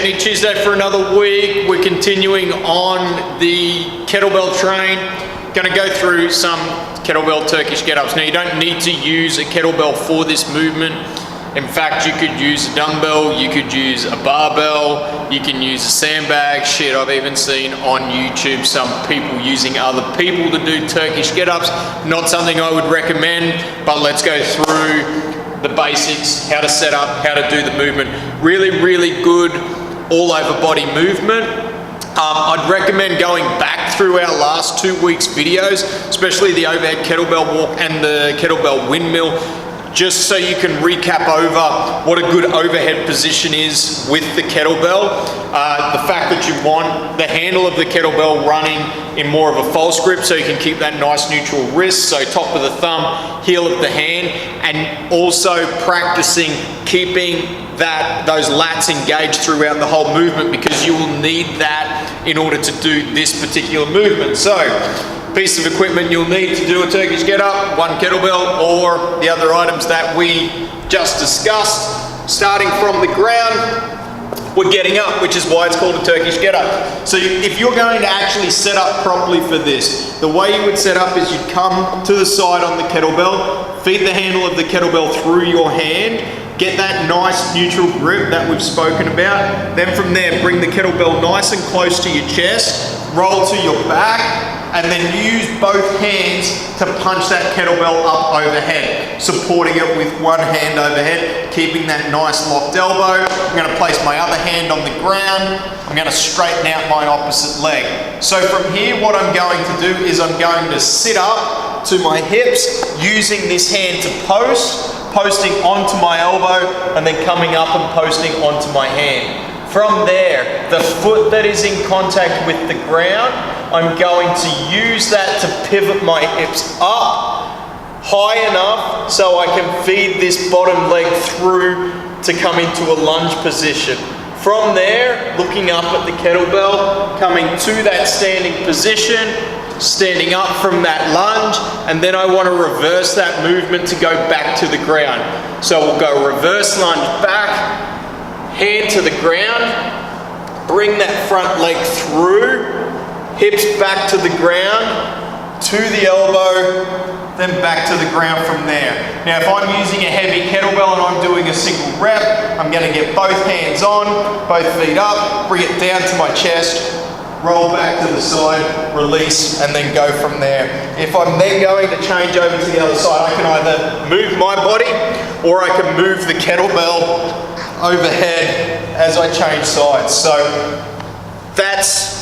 Technique Tuesday for another week. We're continuing on the kettlebell train. Going to go through some kettlebell Turkish get-ups. Now you don't need to use a kettlebell for this movement. In fact, you could use a dumbbell, you could use a barbell, you can use a sandbag. Shit, I've even seen on YouTube some people using other people to do Turkish get-ups. Not something I would recommend, but let's go through the basics, how to set up, how to do the movement. Really good all over body movement. I'd recommend going back through our last 2 weeks videos, especially the overhead kettlebell walk and the kettlebell windmill, just so you can recap over what a good overhead position is with the kettlebell. The fact that you want the handle of the kettlebell running in more of a false grip so you can keep that nice neutral wrist, so top of the thumb, heel of the hand, and also practicing keeping those lats engaged throughout the whole movement, because you will need that in order to do this particular movement. So, piece of equipment you'll need to do a Turkish get up, one kettlebell or the other items that we just discussed. Starting from the ground, we're getting up, which is why it's called a Turkish get up. So if you're going to actually set up properly for this, the way you would set up is you'd come to the side on the kettlebell, feed the handle of the kettlebell through your hand, get that nice neutral grip that we've spoken about. Then from there, bring the kettlebell nice and close to your chest, roll to your back, and then use both hands to punch that kettlebell up overhead, supporting it with one hand overhead, keeping that nice locked elbow. I'm gonna place my other hand on the ground. I'm gonna straighten out my opposite leg. So from here, what I'm going to do is I'm going to sit up to my hips, using this hand to posting onto my elbow, and then coming up and posting onto my hand. From there, the foot that is in contact with the ground, I'm going to use that to pivot my hips up high enough so I can feed this bottom leg through to come into a lunge position. From there, looking up at the kettlebell, coming to that standing position, standing up from that lunge, and then I want to reverse that movement to go back to the ground. So we'll go reverse lunge back, hand to the ground, bring that front leg through, hips back to the ground, to the elbow, then back to the ground from there. Now if I'm using a heavy kettlebell and I'm doing a single rep, I'm going to get both hands on, both feet up, bring it down to my chest, roll back to the side, release, and then go from there. If I'm then going to change over to the other side, I can either move my body or I can move the kettlebell overhead as I change sides. So that's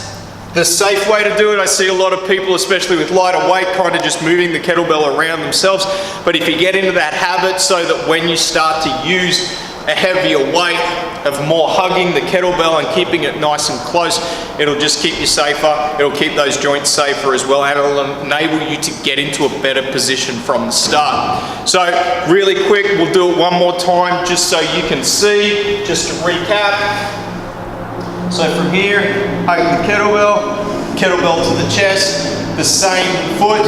the safe way to do it. I see a lot of people, especially with lighter weight, kind of just moving the kettlebell around themselves. But if you get into that habit, so that when you start to use a heavier weight of more hugging the kettlebell and keeping it nice and close, it'll just keep you safer, it'll keep those joints safer as well, and it'll enable you to get into a better position from the start. So really quick, we'll do it one more time just so you can see, just to recap. So from here, hug the kettlebell to the chest, the same foot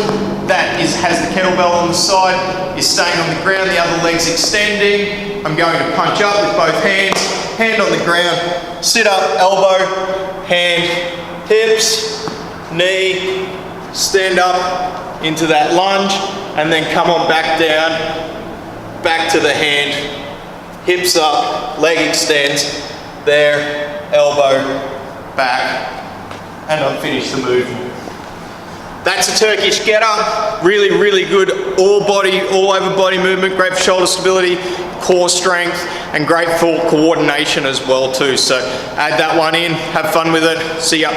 that has the kettlebell on the side is staying on the ground, the other leg's extending. I'm going to punch up with both hands, hand on the ground, sit up, elbow, hand, hips, knee, stand up into that lunge, and then come on back down, back to the hand, hips up, leg extends, there, elbow, back, and I'll finish the movement. That's a Turkish get up. Really good all over body movement, great for shoulder stability, core strength, and great for coordination as well too. So add that one in, have fun with it, see ya.